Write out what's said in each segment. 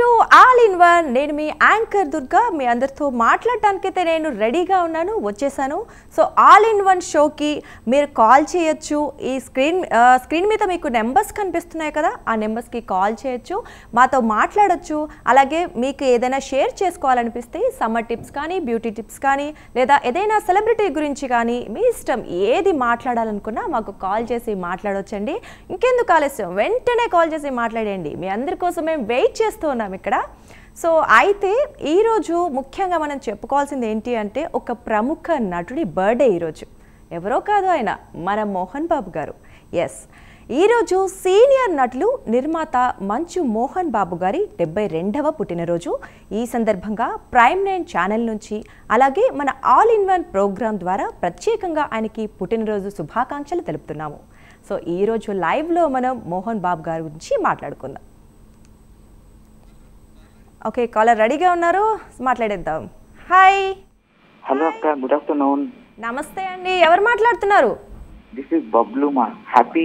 To all in one. నేను మీ anchor Durga. మీ అందరితో మాట్లాడటానికైతే నేను రెడీగా ఉన్నాను, వచ్చేసాను. సో ఆల్ ఇన్ వన్ షోకి మీరు కాల్ చేయొచ్చు. ఈ స్క్రీన్ మీద మీకు నెంబర్స్ కనిపిస్తున్నాయి కదా, ఆ నెంబర్స్కి కాల్ చేయొచ్చు, మాతో మాట్లాడొచ్చు. అలాగే మీకు ఏదైనా షేర్ చేసుకోవాలనిపిస్తే సమ్మర్ టిప్స్ కానీ, బ్యూటీ టిప్స్ కానీ, లేదా ఏదైనా సెలబ్రిటీ గురించి కానీ మీ ఇష్టం ఏది మాట్లాడాలనుకున్నా మాకు కాల్ చేసి మాట్లాడొచ్చండి. ఇంకెందుకు ఆలస్యం, వెంటనే కాల్ చేసి మాట్లాడండి. మీ అందరి కోసం మేము వెయిట్ చేస్తూ ఉన్నాం ఇక్కడ. సో అయితే ఈరోజు ముఖ్యంగా మనం చెప్పుకోవాల్సింది ఏంటి అంటే, ఒక ప్రముఖ నటుడి బర్త్డే ఈరోజు. ఎవరో కాదు, ఆయన మన మోహన్ బాబు గారు. ఎస్, ఈరోజు సీనియర్ నటులు నిర్మాత మంచు మోహన్ బాబు గారి 72వ పుట్టినరోజు. ఈ సందర్భంగా ప్రైమ్9 ఛానల్ నుంచి, అలాగే మన ఆల్ ఇన్ వన్ ప్రోగ్రాం ద్వారా ప్రత్యేకంగా ఆయనకి పుట్టినరోజు శుభాకాంక్షలు తెలుపుతున్నాము. సో ఈరోజు లైవ్లో మనం మోహన్ బాబు గారి గురించి మాట్లాడుకుందాం. ఓకే, కాలర్ రెడీగా ఉన్నారు, మాట్లాడేద్దాం. హాయ్. హలో అక్క, గుడ్ ఆఫ్టర్నూన్. నమస్తే అండి, ఎవరు మాట్లాడుతున్నారు? దిస్ ఇస్ బబ్లు మా హ్యాపీ.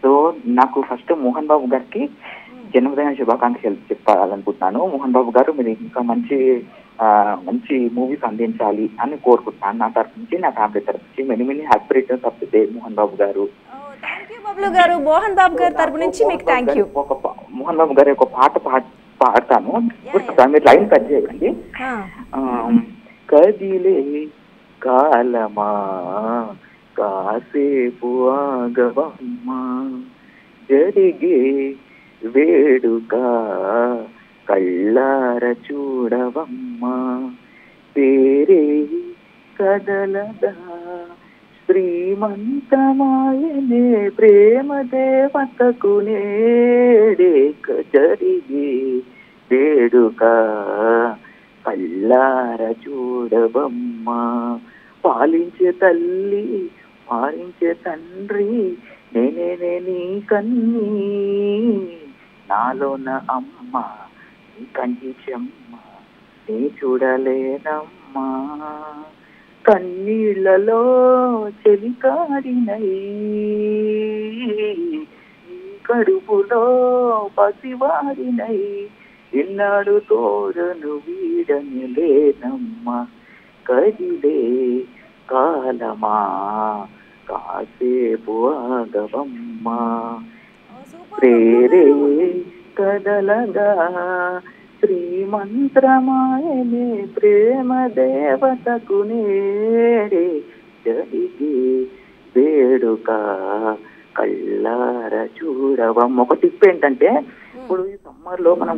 సో నాకు ఫస్ట్ మోహన్ బాబు గారికి జన్మదిన శుభాకాంక్షలు చెప్పాలనుకుంటున్నాను. మోహన్ బాబు గారు, మీరు ఇంకా మంచి మంచి మూవీస్ అందించాలి అని కోరుకుంటున్నాను. నా తరఫు నుంచి, నా ఫ్యామిలీ తరఫు నుంచి many many happy returns of the day Mohan Babu గారు. బబ్లు గారు, మోహన్ బాబు గారి తరఫు నుంచి మీకు థ్యాంక్ యూ. మోహన్ బాబు గారి ఒక పాట పాడతాను, మీరు లైన్ కట్ చేయండి. కదిలే కాలమా కాసేపు ఆగవమ్మా, జరిగే వేడుక కళ్ళార చూడవమ్మా, పేరే కదలదా శ్రీమంతమాయనే ప్రేమ దేవతకు నేడే జరిగే వేడుక కళ్ళార చూడవమ్మా, పాలించే తల్లి పాలించే తండ్రి నేనే నీ కన్నీ, నాలోన అమ్మ నీ కంటి చెమ్మ నీ చూడలేనమ్మా, కన్నీళ్లలో చెలికాడినై కడుపులో పసివాడినై ఇన్నాడు తోడను వీడని లేనమ్మా, కదిలే కాలమా కాసేపు ఆగవమ్మా, ప్రేరే కదలగా శ్రీమంత్రమాయనే ప్రేమ దేవతకు నేడే జరిగే వేడుక కళ్ళార చూడవమ్మ. ఒక టిప్ ఏంటంటే, ఇప్పుడు ఈ సమ్మర్ లో మన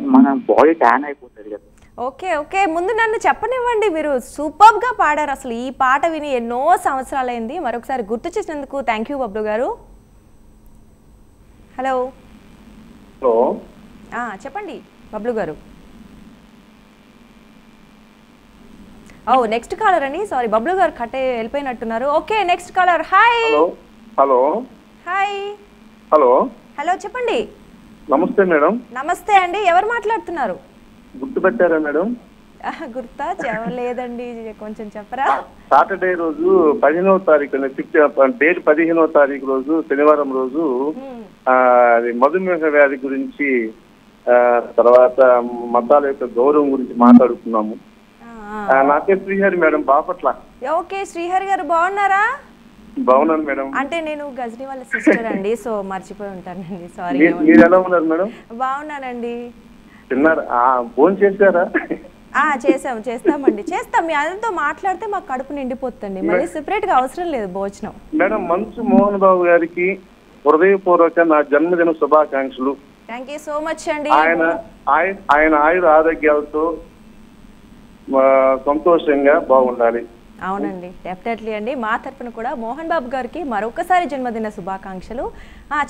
బాడీ ట్యాన్ అయిపోతుంది కదా. ఓకే ఓకే, ముందు నన్ను చెప్పనివ్వండి. మీరు సూపర్ గా పాడారు. అసలు ఈ పాట విని ఎన్నో సంవత్సరాలైంది. మరొకసారి గుర్తు చేసినందుకు థ్యాంక్ యూ బబ్లు గారు. హలో హలో, చెప్పండి బబ్లు గారు. ఓ, నెక్స్ట్ కాలర్ అండి. సారీ, బబ్లు గారు కట్టే వెళ్ళిపోయినట్టున్నారు. Okay, next caller. Hi. Hello. Hi. Hello. Hello, చెప్పండి. నమస్తే మేడం. నమస్తే అండి, ఎవరు మాట్లాడుతున్నారు? గుర్తుపెట్టారా మేడం? గుర్తా లేదండి, కొంచెం చెప్పరా? సాటర్డే రోజు 15వ తారీఖు, డేట్ 15వ తారీఖు రోజు, శనివారం రోజు, అది మధుమేహ వ్యాధి గురించి, తర్వాత మతాల యొక్క గౌరవం గురించి మాట్లాడుతున్నాము. నా పేరు శ్రీహరి మేడం, బాపట్ల. ఓకే, శ్రీహరి గారు బాగున్నారా? బాగున్నాను మేడం. అంటే నేను గజని వాళ్ళ సిస్టర్ అండి, సో మర్చిపోయి ఉంటానండి, సారీ. మీరు ఎలా ఉన్నారు మేడం? బాగున్నానండి. తిన్నారా? ఫోన్ చేశారా? చేస్తామండి, చేస్తాం. మీ అందరితో మాట్లాడితే మాకు కడుపు నిండిపోతుంది, మళ్ళీ సెపరేట్ గా అవసరం లేదు భోజనం. మేడం, మంచు మోహన్ బాబు గారికి హృదయపూర్వక నా జన్మదిన శుభాకాంక్షలు. థ్యాంక్ యూ సో మచ్ అండి. ఆయన ఆయుర ఆరోగ్యాలతో సంతోషంగా బాగుండాలి. అవునండి, డెఫినెట్లీ అండి. మా తరఫున కూడా మోహన్ బాబు గారికి మరొకసారి జన్మదిన శుభాకాంక్షలు.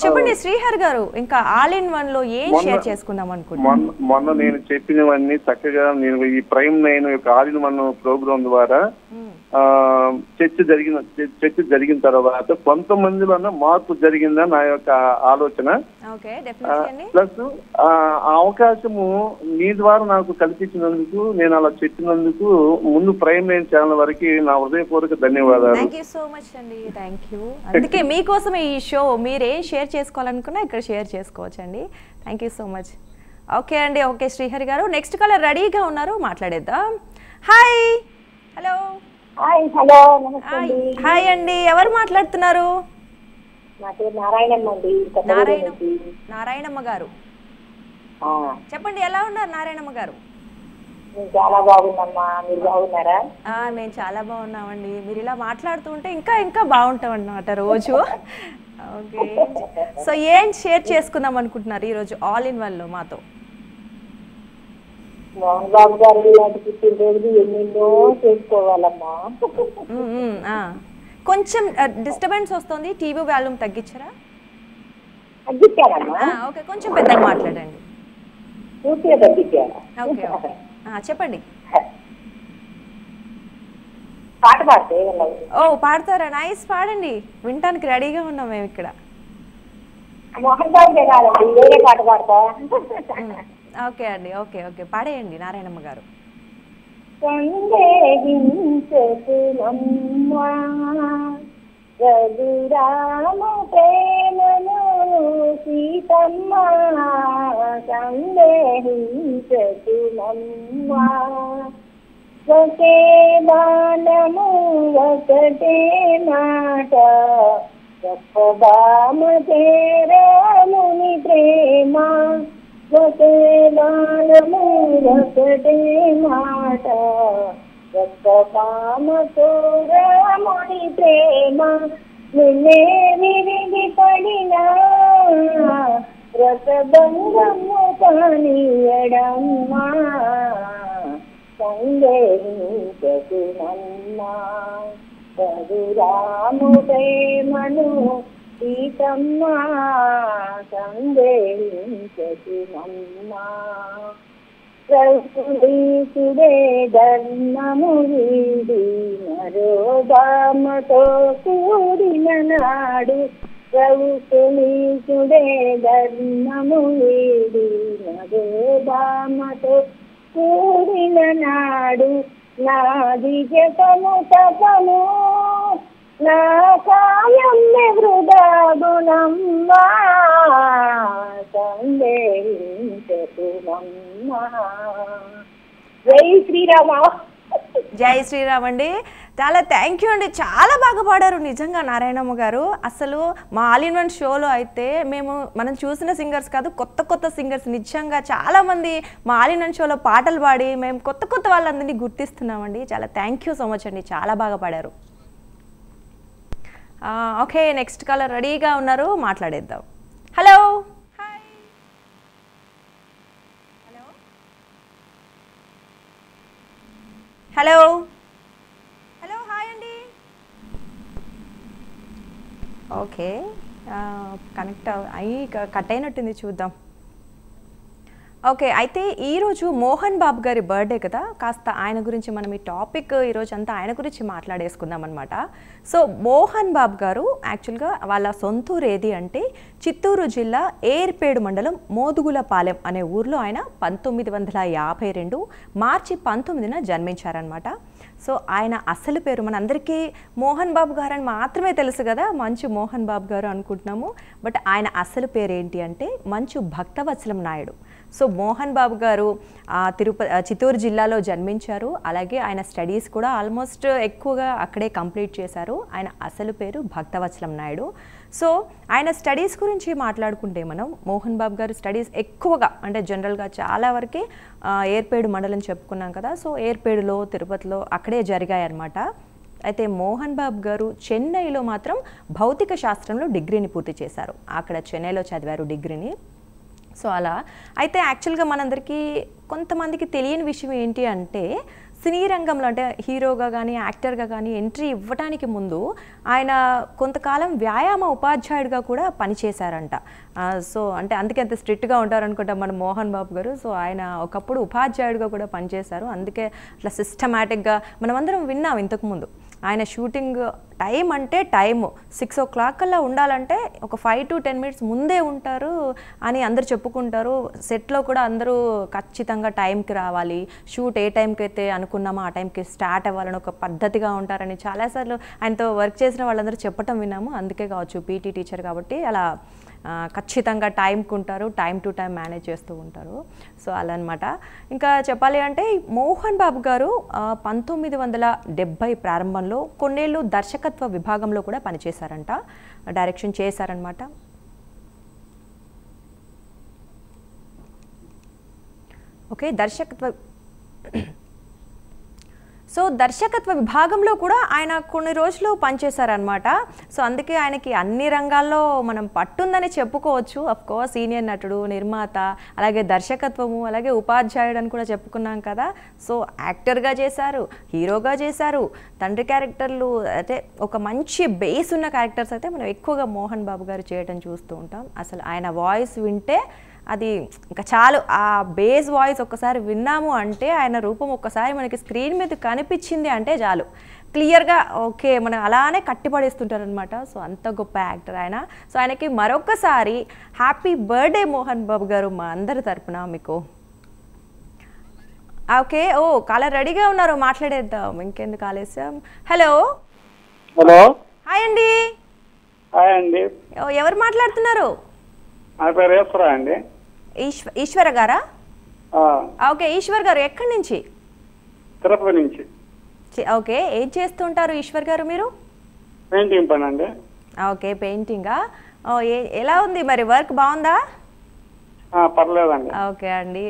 చెప్పండి శ్రీహర్ గారు, ఇంకా ఆల్ ఇన్ వన్ లో ఏం షేర్ చేసుకుందాం అనుకుంటున్నాను? మొన్న నేను చెప్పినవన్నీ చక్కగా నేను ఈ ప్రైమ్9 యొక్క ఆల్ ఇన్ వన్ ప్రోగ్రాం ద్వారా చర్చ జరిగిన తర్వాత కొంతమందిలో మార్పు జరిగిందని నా యొక్క ఆలోచన. ప్లస్ ఆ అవకాశము మీ ద్వారా నాకు కల్పించినందుకు, నేను అలా చెప్పినందుకు ముందు ప్రైమ్9 ఛానల్ వరకు నా హృదయపూర్వక ధన్యవాదాలు. థ్యాంక్ యూ సో మచ్ అండి, థ్యాంక్ యూ. అందుకే మీకోసం ఈ షో, మీరేం షేర్ చేసుకోవాలనుకున్నా ఇక్కడ షేర్ చేసుకోవచ్చండి. Thank you so much. Okay అండి, ఓకే శ్రీహరి గారు. నెక్స్ట్ కాలర్ రెడీగా ఉన్నారు, మాట్లాడేద్దాం. హాయ్. హలో. హాయ్. హలో, నమస్తే అండి. హాయ్ అండి, ఎవరు మాట్లాడుతున్నారు? నా పేరు నారాయణమ్మ అండి. నారాయణమ్మ గారు చెప్పండి, ఎలా ఉన్నారు నారాయణమ్మ గారు? నేను చాలా బాగున్నామ్మా, మీరు బాగున్నారా? మేము చాలా బాగున్నామండి. మీరు ఇలా మాట్లాడుతుంటే ఇంకా ఇంకా బాగుంటాం అన్నమాట రోజు. ఓకే, సో ఏం షేర్ చేసుకుందాం అనుకుంటున్నారు ఈరోజు ఆల్ ఇన్ వన్ లో మాతో? మోహన్ బాబు గారు ఇలాంటి పుట్టినరోజు ఎన్నెన్నో చేసుకోవాలమ్మా. కొంచెం డిస్టర్బెన్స్ వస్తుంది, టీవీ వాల్యూమ్ తగ్గించరా? తగ్గించానమ్మా. ఓకే, కొంచెం పెద్దగా మాట్లాడండి. పూర్తిగా తగ్గించాను. ఓకే ఓకే, చెప్పండి. పాట పాడితే ఓ పాడతారా? నైస్, పాడండి, వినటానికి రెడీగా ఉన్నాం మేము ఇక్కడ. మోహన్ బాబుదే కాదండి, వేరే పాట పాడతా. ఓకే అండి, ఓకే ఓకే, పాడేయండి నారాయణమ్మ గారు. రఘురామ ప్రేమను సీతమ్మ సందేహించకుమమ్మ. ఒకే బాణము ఒకటే మాట చెప్పబామ చేరాముని ప్రేమ. ఒకే బాణము ఒకటే మాట చెప్పబామ చేరాముని ప్రేమ. నిన్నే విరిగి పడినా రసబంధము కానియడమ్మా సందేహించకుమమ్మా. రఘురాము ప్రేమను సీతమ్మ సందేహించకుమమ్మా. రఘులీసుడే ధర్మము వీడి మరో బామతో కూడిన నాడు. రఘులీసుడే ధర్మము వీడి మరో బామతో కూడిన నాడు. నాది జపము తపము నా కాయం వృధా గుణమ్మా సందేహించకుమమ్మా. జై శ్రీరామ. జై శ్రీరామ్ అండి, చాలా థ్యాంక్ యూ అండి, చాలా బాగా పాడారు నిజంగా నారాయణమ్మ గారు. అసలు మా ఆల్ ఇన్ వన్ షోలో అయితే మనం చూసిన సింగర్స్ కాదు, కొత్త కొత్త సింగర్స్ నిజంగా చాలామంది మా ఆల్ ఇన్ వన్ షోలో పాటలు పాడి మేము కొత్త కొత్త వాళ్ళందరినీ గుర్తిస్తున్నామండి. చాలా థ్యాంక్ యూ సో మచ్ అండి, చాలా బాగా పాడారు. ఓకే, నెక్స్ట్ కాలర్ రెడీగా ఉన్నారు, మాట్లాడేద్దాం. హలో. హలో హలో, హాయ్ అండి. ఓకే, కనెక్ట్ అయ్యి కట్ అయినట్టుంది, చూద్దాం. ఓకే, అయితే ఈరోజు మోహన్ బాబు గారి బర్త్డే కదా, కాస్త ఆయన గురించి మనం ఈ టాపిక్ ఈరోజు అంతా ఆయన గురించి మాట్లాడేసుకుందాం అనమాట. సో మోహన్ బాబు గారు యాక్చువల్గా వాళ్ళ సొంతూరు ఏది అంటే చిత్తూరు జిల్లా ఏర్పేడు మండలం మోదుగులపాలెం అనే ఊర్లో ఆయన 1952 మార్చి 19న జన్మించారనమాట. సో ఆయన అసలు పేరు మనందరికీ మోహన్ బాబు గారు అని మాత్రమే తెలుసు కదా, మంచు మోహన్ బాబు గారు అనుకుంటున్నాము. బట్ ఆయన అసలు పేరు ఏంటి అంటే మంచు భక్తవత్సలం నాయుడు. సో మోహన్ బాబు గారు చిత్తూరు జిల్లాలో జన్మించారు. అలాగే ఆయన స్టడీస్ కూడా ఆల్మోస్ట్ ఎక్కువగా అక్కడే కంప్లీట్ చేశారు. ఆయన అసలు పేరు భక్తవత్సలం నాయుడు. సో ఆయన స్టడీస్ గురించి మాట్లాడుకుంటే మనం మోహన్ బాబు గారు స్టడీస్ ఎక్కువగా అంటే జనరల్గా చాలా వరకే ఏర్పేడు మండలం చెప్పుకున్నాం కదా, సో ఏర్పేడులో తిరుపతిలో అక్కడే జరిగాయి అన్నమాట. అయితే మోహన్ బాబు గారు చెన్నైలో మాత్రం భౌతిక శాస్త్రంలో డిగ్రీని పూర్తి చేశారు. అక్కడ చెన్నైలో చదివారు డిగ్రీని. సో అలా అయితే యాక్చువల్గా మనందరికీ కొంతమందికి తెలియని విషయం ఏంటి అంటే సినీ రంగంలో అంటే హీరోగా కానీ యాక్టర్గా కానీ ఎంట్రీ ఇవ్వడానికి ముందు ఆయన కొంతకాలం వ్యాయామ ఉపాధ్యాయుడిగా కూడా పనిచేశారంట. సో అంటే అందుకే అంత స్ట్రిక్ట్గా ఉంటారనుకుంటా మన మోహన్ బాబు గారు. సో ఆయన ఒకప్పుడు ఉపాధ్యాయుడిగా కూడా పనిచేశారు. అందుకే అట్లా సిస్టమేటిక్గా మనమందరం విన్నాం ఇంతకుముందు ఆయన షూటింగ్ టైం అంటే టైము 6 o'clock కల్లా ఉండాలంటే ఒక 5 to 10 minutes ముందే ఉంటారు అని అందరు చెప్పుకుంటారు. సెట్లో కూడా అందరూ ఖచ్చితంగా టైంకి రావాలి, షూట్ ఏ టైంకి అయితే అనుకున్నామో ఆ టైంకి స్టార్ట్ అవ్వాలని ఒక పద్ధతిగా ఉంటారని చాలాసార్లు ఆయనతో వర్క్ చేసిన వాళ్ళందరూ చెప్పటం విన్నాము. అందుకే కావచ్చు పీటీ టీచర్ కాబట్టి అలా ఖచ్చితంగా టైంకి ఉంటారు, టైం టు టైం మేనేజ్ చేస్తూ ఉంటారు. సో అలా అనమాట. ఇంకా చెప్పాలి అంటే మోహన్ బాబు గారు 1970 ప్రారంభంలో కొన్నేళ్ళు దర్శకత్వ విభాగంలో కూడా పనిచేశారంట, డైరెక్షన్ చేశారనమాట. ఓకే, దర్శకత్వ విభాగంలో కూడా ఆయన కొన్ని రోజులు పనిచేశారనమాట. సో అందుకే ఆయనకి అన్ని రంగాల్లో మనం పట్టుందని చెప్పుకోవచ్చు. అఫ్కోర్స్ సీనియర్ నటుడు, నిర్మాత, అలాగే దర్శకత్వము, అలాగే ఉపాధ్యాయుడు అని కూడా చెప్పుకున్నాం కదా. సో యాక్టర్గా చేశారు, హీరోగా చేశారు, తండ్రి క్యారెక్టర్లు, అంటే ఒక మంచి బేస్ ఉన్న క్యారెక్టర్స్ అయితే మనం ఎక్కువగా మోహన్ బాబు గారు చేయడం చూస్తూ ఉంటాం. అసలు ఆయన వాయిస్ వింటే అది ఇంకా చాలు, ఆ బేస్ వాయిస్ ఒక్కసారి విన్నాము అంటే, ఆయన రూపం ఒక్కసారి మనకి స్క్రీన్ మీద కనిపించింది అంటే చాలు, క్లియర్గా ఓకే మనం అలానే కట్టిపడేస్తుంటారనమాట. సో అంత గొప్ప యాక్టర్ ఆయన. సో ఆయనకి మరొకసారి హ్యాపీ బర్త్డే మోహన్ బాబు గారు మా అందరి తరపున మీకు. ఓకే, కాలర్ రెడీగా ఉన్నారు, మాట్లాడేద్దాం, ఇంకెందుకు ఆలస్యం. హలో హలో, హాయ్ అండి. హాయ్ అండి. ఎవరు మాట్లాడుతున్నారు? నా పేరు ఈశ్వర అండి. ఈశ్వర గారా? ఓకే, ఈశ్వర్ గారు ఎక్కడి నుంచి? తిరుపతి నుంచి. ఓకే, ఏం చేస్తుంటారు ఈశ్వర్ గారు మీరు? పెయింటింగ్ పని అండి. ఓకే, పెయింటింగా. ఎలా ఉంది మరి, వర్క్ బాగుందా? పర్లేదండి. ఓకే అండి.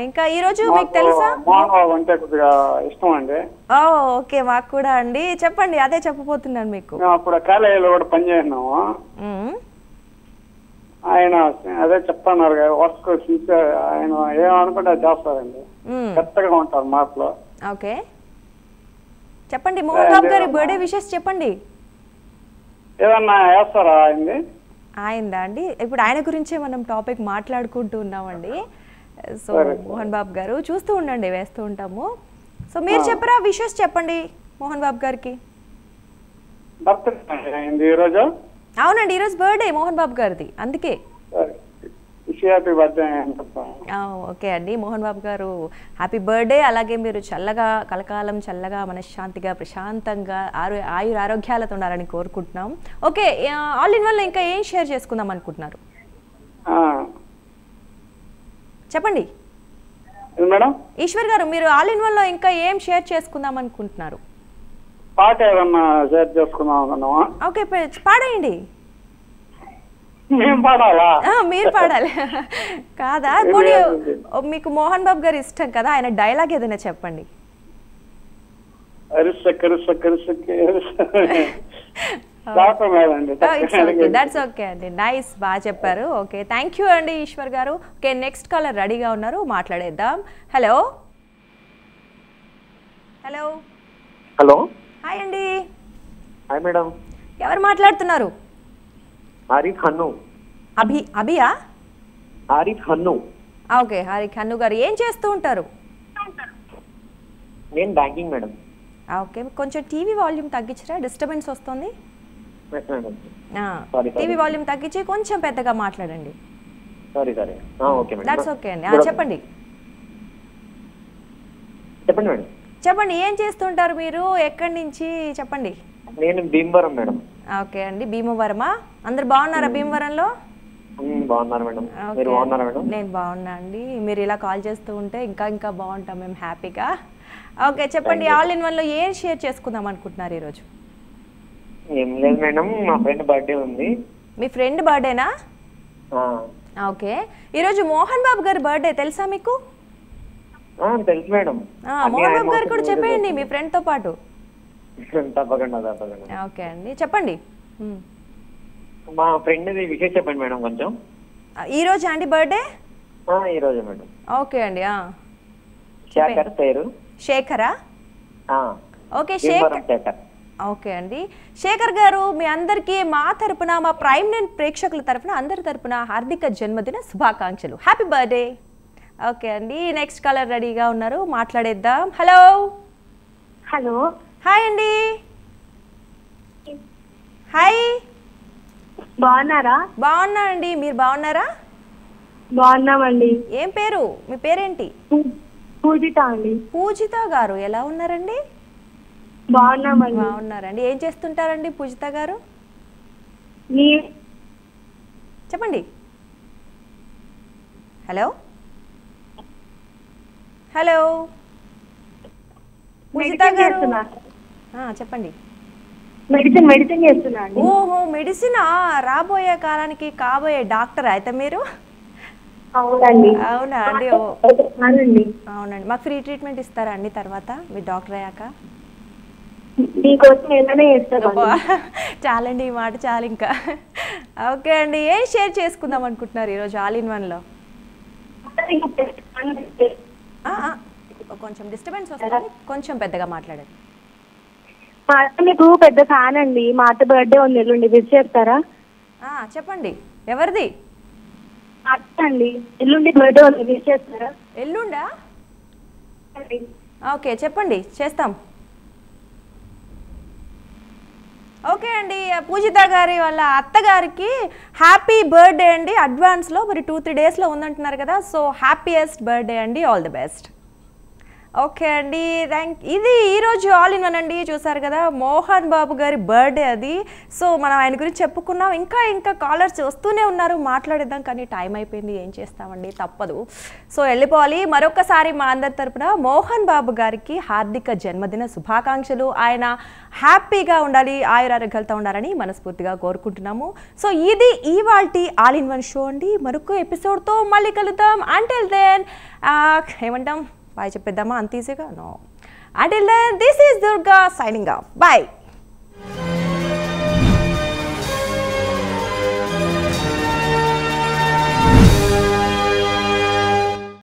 ఇంకా ఈరోజు మీకు తెలుసా మోహన్ బాబు అంటే కొద్దిగా ఇష్టం అండి. ఓకే, మాకు కూడా అండి. చెప్పండి, అదే చెప్పబోతున్నాను మీకు. మేము అప్పుడు కాలేజీలో కూడా పనిచేసినాము. ఆయన అదే చెప్తున్నారు వర్క్ ఆయన ఏమనుకుంటే చేస్తారండి, కొత్తగా ఉంటారు మాటలో. ఓకే, చెప్పండి మోహన్ బాబు గారి బర్త్డే విషెస్ చెప్పండి. ఏదన్నా వేస్తారా ఆయన్ని? అయిందా అండి? ఇప్పుడు ఆయన గురించే మనం టాపిక్ మాట్లాడుకుంటూ ఉన్నామండి. సో మోహన్ బాబు గారు చూస్తూ ఉండండి, వేస్తూ ఉంటాము. సో మీరు చెప్పరా, విషెస్ చెప్పండి మోహన్ బాబు గారికి. బర్త్డే అయింది ఈరోజు. అవునండి, ఈరోజు బర్త్డే మోహన్ బాబు గారిది, అందుకే. Happy birthday. ఓకే అండి, మోహన్ బాబు గారు హ్యాపీ బర్త్డే. అలాగే మీరు చల్లగా, కలకాలం చల్లగా, మనశ్శాంతిగా, ప్రశాంతంగా, ఆయుర ఆరోగ్యాలతో ఉండాలని కోరుకుంటున్నాం. ఓకే, ఆల్ ఇన్ వన్ ఇంకా ఏం షేర్ చేసుకుందాం అనుకుంటున్నారు చెప్పండి మేడం. ఈశ్వర్ గారు, మీరు ఆల్ ఇన్ వన్ లో ఇంకా ఏం షేర్ చేసుకుందాం అనుకుంటున్నారు? పాట ఏదన్నా షేర్ చేసుకుందాం అనుకున్నావా? ఓకే, పాడేయండి. మేము పాడాలా? మీరు పాడాలి కాదా? పోనీ మీకు మోహన్ బాబు గారు ఇష్టం కదా, ఆయన డైలాగ్ ఏదైనా చెప్పండి. దట్స్ ఓకే అండి, నైస్, బాగా చెప్పారు. ఓకే, థ్యాంక్ యూ అండి ఈశ్వర్ గారు. ఓకే, నెక్స్ట్ కాలర్ రెడీగా ఉన్నారు, మాట్లాడేద్దాం. హలో హలో హలో, హాయ్ అండి. Hi madam. ఎవరు మాట్లాడుతున్నారు? ఆరిఫ్ హన్ను. అభియా? ఆరిఫ్ హన్ను. ఓకే, ఆరిఫ్ హన్ను గారు ఏం చేస్తూ ఉంటారు? నేను బ్యాంకింగ్ మేడం. ఓకే, కొంచెం టీవీ వాల్యూమ్ తగ్గించరా, డిస్టర్బెన్స్ వస్తుంది. టీవీ వాల్యూమ్ తగ్గించి కొంచెం పెద్దగా మాట్లాడండి. Okay madam. దట్స్ ఓకే అండి. చెప్పండి చెప్పండి మేడం. చెప్పండి, ఏం చేస్తుంటారు మీరు, ఎక్కడి నుంచి చెప్పండి. నేను భీమవరం మేడం. ఓకే అండి, భీమవరమా? అందరు బాగున్నారా భీమవరంలో? బాగున్నారు మేడం, మీరు బాగున్నారా మేడం? నేను బాగున్నా అండి. మీరు ఇలా కాల్ చేస్తూ ఉంటే ఇంకా ఇంకా బాగుంటాం మేము, హ్యాపీగా. ఓకే, చెప్పండి, ఆల్ ఇన్ వన్ లో ఏం షేర్ చేసుకుందాం అనుకుంటున్నారు ఈరోజు? ఏం లేదు మేడం, మా ఫ్రెండ్ బర్త్డే ఉంది. మీ ఫ్రెండ్ బర్త్డేనా? ఓకే, ఈరోజు మోహన్ బాబు గారి బర్త్డే తెలుసా మీకు? తెలుసు మేడం. మోహన్ బాబు గారు కూడా చెప్పేయండి మీ ఫ్రెండ్ తో పాటు. తప్పకుండా. ఓకే అండి, చెప్పండి. మా ఫ్రెండ్ విషయం చెప్పండి మేడం కొంచెం. ఈ రోజు అండి బర్త్డే? ఈ రోజు మేడం. ఓకే అండి. శేఖర్ పేరు. శేఖరా? ఓకే, శేఖర్. ఓకే అండి, శేఖర్ గారు మీ అందరికీ మా తరపున, మా ప్రైమ్ నైన్ ప్రేక్షకుల తరపున, అందరి తరపున హార్దిక జన్మదిన శుభాకాంక్షలు, హ్యాపీ బర్త్డే. ఓకే అండి, నెక్స్ట్ కాలర్ రెడీగా ఉన్నారు, మాట్లాడేద్దాం. హలో హలో, హాయ్ అండి. హాయ్. బాగున్నారా? బాగున్నానండి, మీరు బాగున్నారా? బాగున్నామండి. ఏం పేరు, మీ పేరేంటి? పూజిత అండి. పూజిత గారు ఎలా ఉన్నారండి? బాగున్నామండి. బాగున్నారండి. ఏం చేస్తుంటారండి పూజిత గారు? చెప్పండి. హలో హలో పూజిత గారు చెప్పండి. మెడిసిన్ చేస్తున్నా. ఓహో, మెడిసిన్. రాబోయే కాలానికి కాబోయే డాక్టర్ అయితే మీరు? అవునండి. అవునా అండి? అవునండి. అవునండి. మాకు ఫ్రీ ట్రీట్మెంట్ ఇస్తారా అండి తర్వాత మీరు డాక్టర్ అయ్యాక? మీకోసం ఏమైనా చేస్తాను. చాలండి, ఈ మాట చాలు ఇంకా. ఓకే అండి, ఏం షేర్ చేసుకుందాం అనుకుంటున్నారు ఈరోజు ఆల్ ఇన్ వన్లో? కొంచెం డిస్టర్బెన్స్ వస్తుంది, కొంచెం పెద్దగా మాట్లాడండి. మా అత్త మీకు పెద్ద ఫ్యాన్ అండి. మా అత్త బర్త్డే ఉంది ఎల్లుండి, విష్ చేస్తారా? చెప్పండి. ఎవరిది? అత్త అండి, ఎల్లుండి బర్త్డే ఉంది, విష్ చేస్తారా? ఎల్లుండా? ఓకే, చెప్పండి, చేస్తాం. ఓకే అండి, పూజిత గారి వాళ్ళ అత్తగారికి హ్యాపీ బర్త్డే అండి అడ్వాన్స్లో. మరి 2-3 డేస్లో ఉందంటున్నారు కదా, సో హ్యాపీయెస్ట్ బర్త్డే అండి, ఆల్ ది బెస్ట్. ఓకే అండి, ఇది ఈరోజు ఆల్ ఇన్ వన్ అండి. చూసారు కదా, మోహన్ బాబు గారి బర్త్డే అది. సో మనం ఆయన గురించి చెప్పుకున్నాం. ఇంకా కాలర్స్ వస్తూనే ఉన్నారు, మాట్లాడేద్దాం, కానీ టైం అయిపోయింది, ఏం చేస్తామండి, తప్పదు. సో వెళ్ళిపోవాలి. మరొకసారి మా అందరి తరపున మోహన్ బాబు గారికి హార్దిక జన్మదిన శుభాకాంక్షలు. ఆయన హ్యాపీగా ఉండాలి, ఆయురారోగ్యాలతో ఉండాలని మనస్ఫూర్తిగా కోరుకుంటున్నాము. సో ఇది ఇవాల్టి ఆల్ ఇన్ వన్ షో అండి. మరొక ఎపిసోడ్తో మళ్ళీ కలుద్దాం. అంటిల్ దెన్ ఏమంటాం, బాయ్ చెప్పేద్దామా అంత ఈజీగా? No. Until then, this is Durga signing off. Bye.